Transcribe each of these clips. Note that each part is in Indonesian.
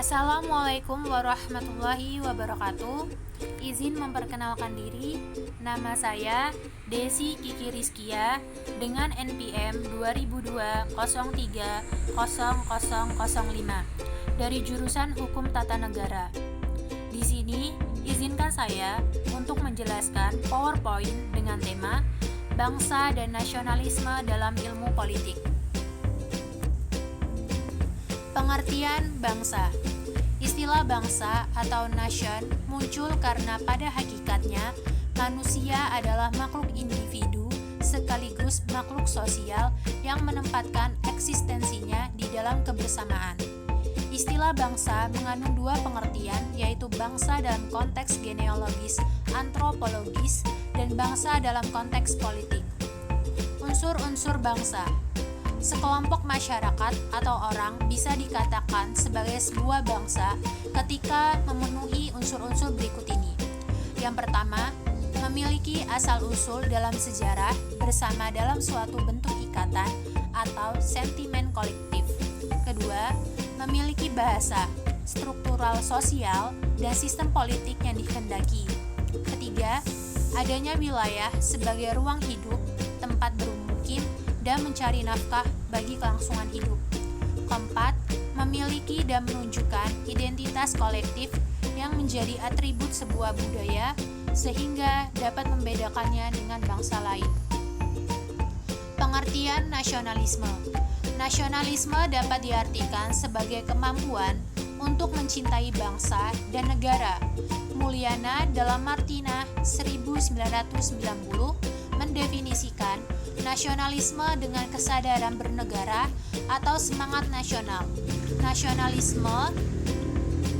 Assalamualaikum warahmatullahi wabarakatuh. Izin memperkenalkan diri, nama saya Desi Kiki Rizkia dengan NPM 2002-03-0005 dari jurusan Hukum Tata Negara. Di sini, izinkan saya untuk menjelaskan PowerPoint dengan tema Bangsa dan Nasionalisme dalam Ilmu Politik. Pengertian bangsa. Istilah bangsa atau nation muncul karena pada hakikatnya manusia adalah makhluk individu sekaligus makhluk sosial yang menempatkan eksistensinya di dalam kebersamaan. Istilah bangsa mengandung dua pengertian, yaitu bangsa dalam konteks genealogis, antropologis, dan bangsa dalam konteks politik. Unsur-unsur bangsa. Sekelompok masyarakat atau orang bisa dikatakan sebagai sebuah bangsa ketika memenuhi unsur-unsur berikut ini. Yang pertama, memiliki asal-usul dalam sejarah bersama dalam suatu bentuk ikatan atau sentimen kolektif. Kedua, memiliki bahasa, struktural sosial, dan sistem politik yang dikehendaki. Ketiga, adanya wilayah sebagai ruang hidup, tempat bermukim, dan mencari nafkah bagi kelangsungan hidup. Keempat, memiliki dan menunjukkan identitas kolektif yang menjadi atribut sebuah budaya sehingga dapat membedakannya dengan bangsa lain. Pengertian nasionalisme. Nasionalisme dapat diartikan sebagai kemampuan untuk mencintai bangsa dan negara. Mulyana dalam Martina 1990 mendefinisikan nasionalisme dengan kesadaran bernegara atau semangat nasional. Nasionalisme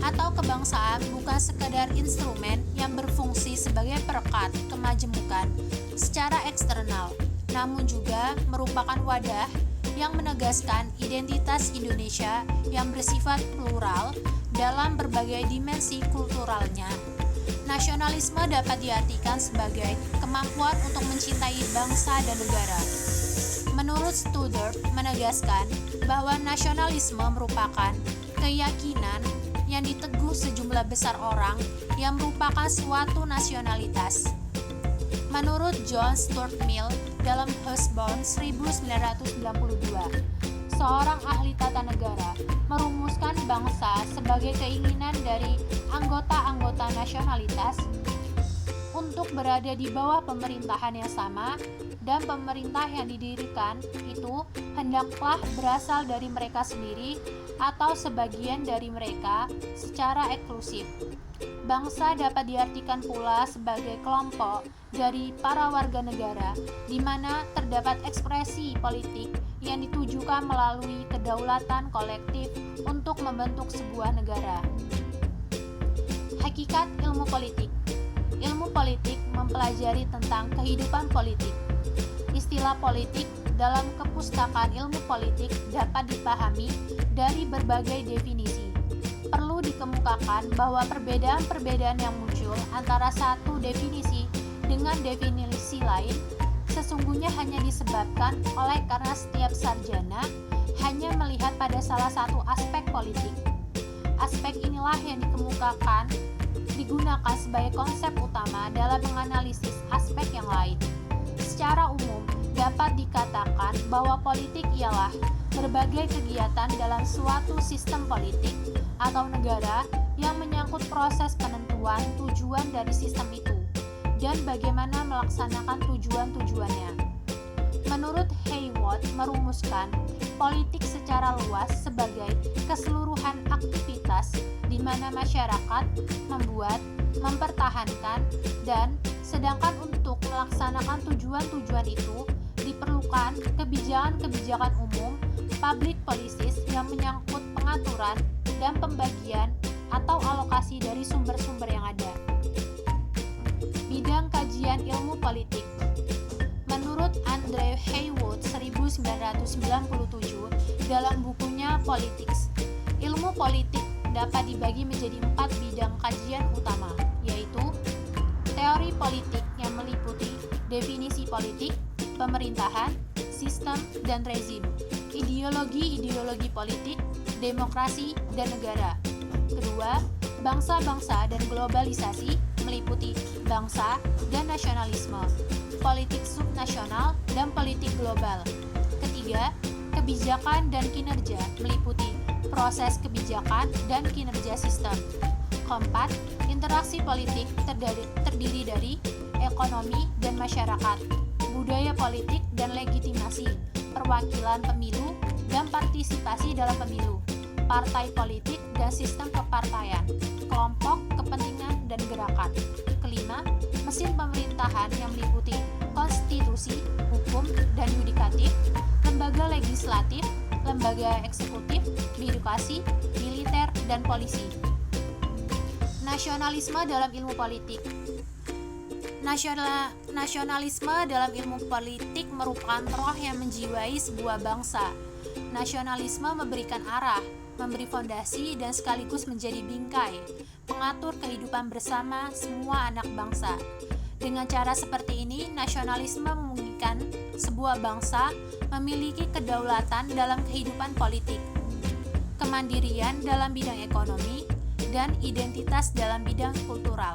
atau kebangsaan bukan sekadar instrumen yang berfungsi sebagai perekat kemajemukan secara eksternal, namun juga merupakan wadah yang menegaskan identitas Indonesia yang bersifat plural dalam berbagai dimensi kulturalnya. Nasionalisme dapat diartikan sebagai kemampuan untuk mencintai bangsa dan negara. Menurut Studer menegaskan bahwa nasionalisme merupakan keyakinan yang diteguh sejumlah besar orang yang merupakan suatu nasionalitas. Menurut John Stuart Mill dalam Husband 1992, seorang ahli tata negara merumuskan bangsa sebagai keinginan dari anggota-anggota nasionalitas untuk berada di bawah pemerintahan yang sama, dan pemerintah yang didirikan itu hendaklah berasal dari mereka sendiri atau sebagian dari mereka secara eksklusif. Bangsa dapat diartikan pula sebagai kelompok dari para warga negara di mana terdapat ekspresi politik yang ditujukan melalui kedaulatan kolektif untuk membentuk sebuah negara. Hakikat ilmu politik. Ilmu politik mempelajari tentang kehidupan politik. Istilah politik dalam kepustakaan ilmu politik dapat dipahami dari berbagai definisi. Perlu dikemukakan bahwa perbedaan-perbedaan yang muncul antara satu definisi dengan definisi lain sesungguhnya hanya disebabkan oleh karena setiap sarjana hanya melihat pada salah satu aspek politik. Aspek inilah yang digunakan sebagai konsep utama dalam menganalisis aspek yang lain. Secara umum, dapat dikatakan bahwa politik ialah berbagai kegiatan dalam suatu sistem politik atau negara yang menyangkut proses penentuan tujuan dari sistem itu dan bagaimana melaksanakan tujuan-tujuannya. Menurut Hayward merumuskan politik secara luas sebagai keseluruhan aktivitas di mana masyarakat membuat, mempertahankan, dan sedangkan untuk melaksanakan tujuan-tujuan itu diperlukan kebijakan-kebijakan umum, public policies yang menyangkut pengaturan dan pembagian atau alokasi dari sumber-sumber yang ada. Bidang kajian ilmu politik. Menurut Andrew Haywood 1997 dalam bukunya Politics, ilmu politik dapat dibagi menjadi 4 bidang kajian utama, yaitu teori politik yang meliputi definisi politik, pemerintahan, sistem, dan rezim, ideologi politik, demokrasi, dan negara. Kedua, bangsa-bangsa dan globalisasi meliputi bangsa dan nasionalisme, politik subnasional dan politik global. Ketiga, kebijakan dan kinerja meliputi proses kebijakan dan kinerja sistem. Keempat, interaksi politik terdiri dari ekonomi dan masyarakat, budaya politik dan legitimasi, perwakilan pemilu dan partisipasi dalam pemilu, partai politik dan sistem kepartaian, kelompok, kepentingan, dan gerakan. Kelima, mesin pemerintahan yang meliputi konstitusi, hukum, dan yudikatif, lembaga legislatif, lembaga eksekutif, birokrasi, militer, dan polisi. Nasionalisme dalam ilmu politik. Nasionalisme dalam ilmu politik merupakan roh yang menjiwai sebuah bangsa. Nasionalisme memberikan arah, memberi fondasi, dan sekaligus menjadi bingkai, mengatur kehidupan bersama semua anak bangsa. Dengan cara seperti ini, nasionalisme memungkinkan sebuah bangsa memiliki kedaulatan dalam kehidupan politik, kemandirian dalam bidang ekonomi, dan identitas dalam bidang kultural.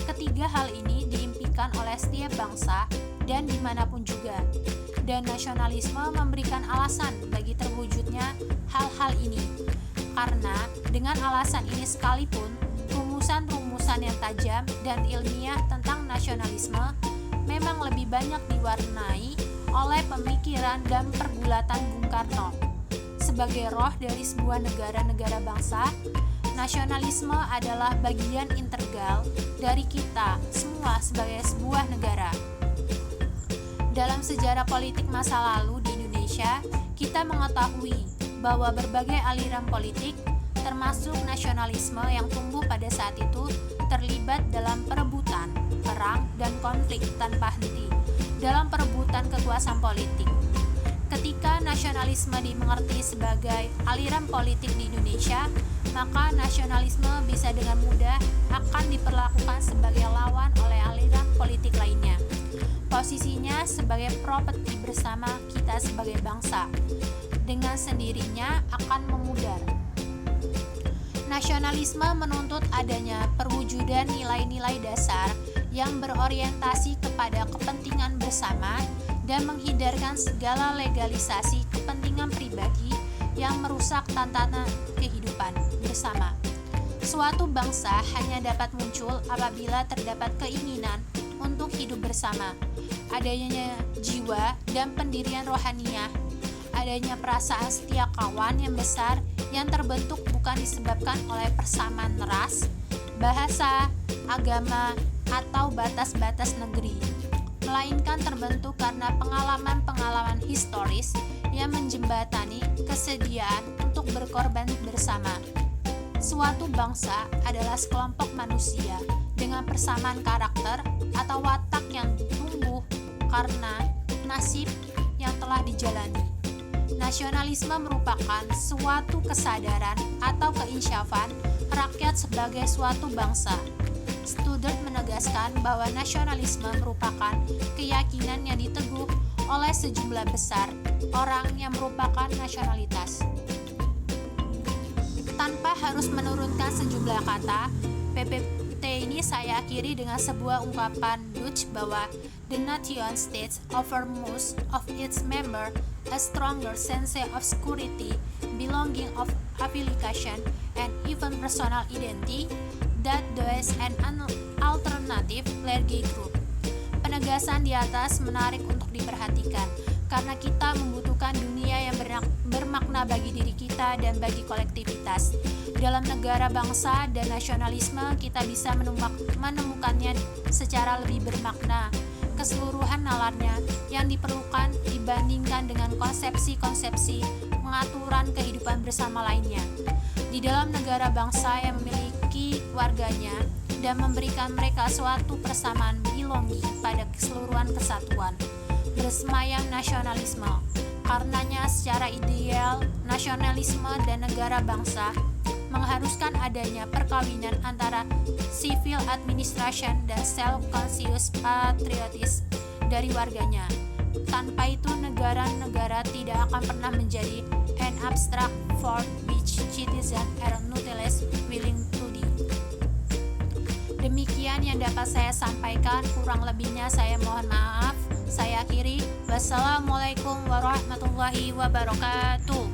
Ketiga hal ini diimpikan oleh setiap bangsa dan dimanapun juga. Dan nasionalisme memberikan alasan bagi terwujudnya hal-hal ini. Karena dengan alasan ini sekalipun, rumusan-rumusan yang tajam dan ilmiah tentang nasionalisme memang lebih banyak diwarnai oleh pemikiran dan pergulatan Bung Karno. Sebagai roh dari sebuah negara-negara bangsa, nasionalisme adalah bagian integral dari kita semua sebagai sebuah negara. Dalam sejarah politik masa lalu di Indonesia, kita mengetahui bahwa berbagai aliran politik, termasuk nasionalisme yang tumbuh pada saat itu, terlibat dalam perebutan, perang, dan konflik tanpa henti dalam perebutan kekuasaan politik. Ketika nasionalisme dimengerti sebagai aliran politik di Indonesia, maka nasionalisme bisa dengan mudah akan diperlakukan sebagai lawan oleh aliran politik lainnya. Posisinya sebagai properti bersama kita sebagai bangsa, dengan sendirinya akan memudar. Nasionalisme menuntut adanya perwujudan nilai-nilai dasar yang berorientasi kepada kepentingan bersama dan menghindarkan segala legalisasi kepentingan pribadi yang merusak tatanan kehidupan bersama. Suatu bangsa hanya dapat muncul apabila terdapat keinginan untuk hidup bersama, adanya jiwa dan pendirian rohaniah, adanya perasaan setia kawan yang besar yang terbentuk bukan disebabkan oleh persamaan ras, bahasa, agama, atau batas-batas negeri, melainkan terbentuk karena pengalaman-pengalaman historis yang menjembatani kesediaan untuk berkorban bersama. Suatu bangsa adalah sekelompok manusia dengan persamaan karakter atau watak yang tumbuh karena nasib yang telah dijalani. Nasionalisme merupakan suatu kesadaran atau keinsyafan rakyat sebagai suatu bangsa. Student menegaskan bahwa nasionalisme merupakan keyakinan yang diteguh oleh sejumlah besar orang yang merupakan nasionalitas. Tanpa harus menurunkan sejumlah kata, PPT ini saya akhiri dengan sebuah ungkapan Dutch bahwa the nation states offer most of its member a stronger sense of security, belonging of affiliation, and even personal identity that those an alternative large group. Penegasan di atas menarik untuk diperhatikan karena kita membutuhkan dunia yang bermakna bagi diri kita dan bagi kolektivitas. Dalam negara bangsa dan nasionalisme kita bisa menemukannya secara lebih bermakna, keseluruhan nalarnya yang diperlukan dibandingkan dengan konsepsi-konsepsi pengaturan kehidupan bersama lainnya. Di dalam negara bangsa yang memiliki warganya dan memberikan mereka suatu persamaan biologi pada keseluruhan kesatuan, bersemayam nasionalisme. Karenanya secara ideal, nasionalisme dan negara bangsa mengharuskan adanya perkawinan antara civil administration dan self-conscious patriotism dari warganya. Tanpa itu negara-negara tidak akan pernah menjadi an abstract for which citizens are nonetheless willing to Demikian yang dapat saya sampaikan, kurang lebihnya saya mohon maaf. Saya akhiri. Wassalamualaikum warahmatullahi wabarakatuh.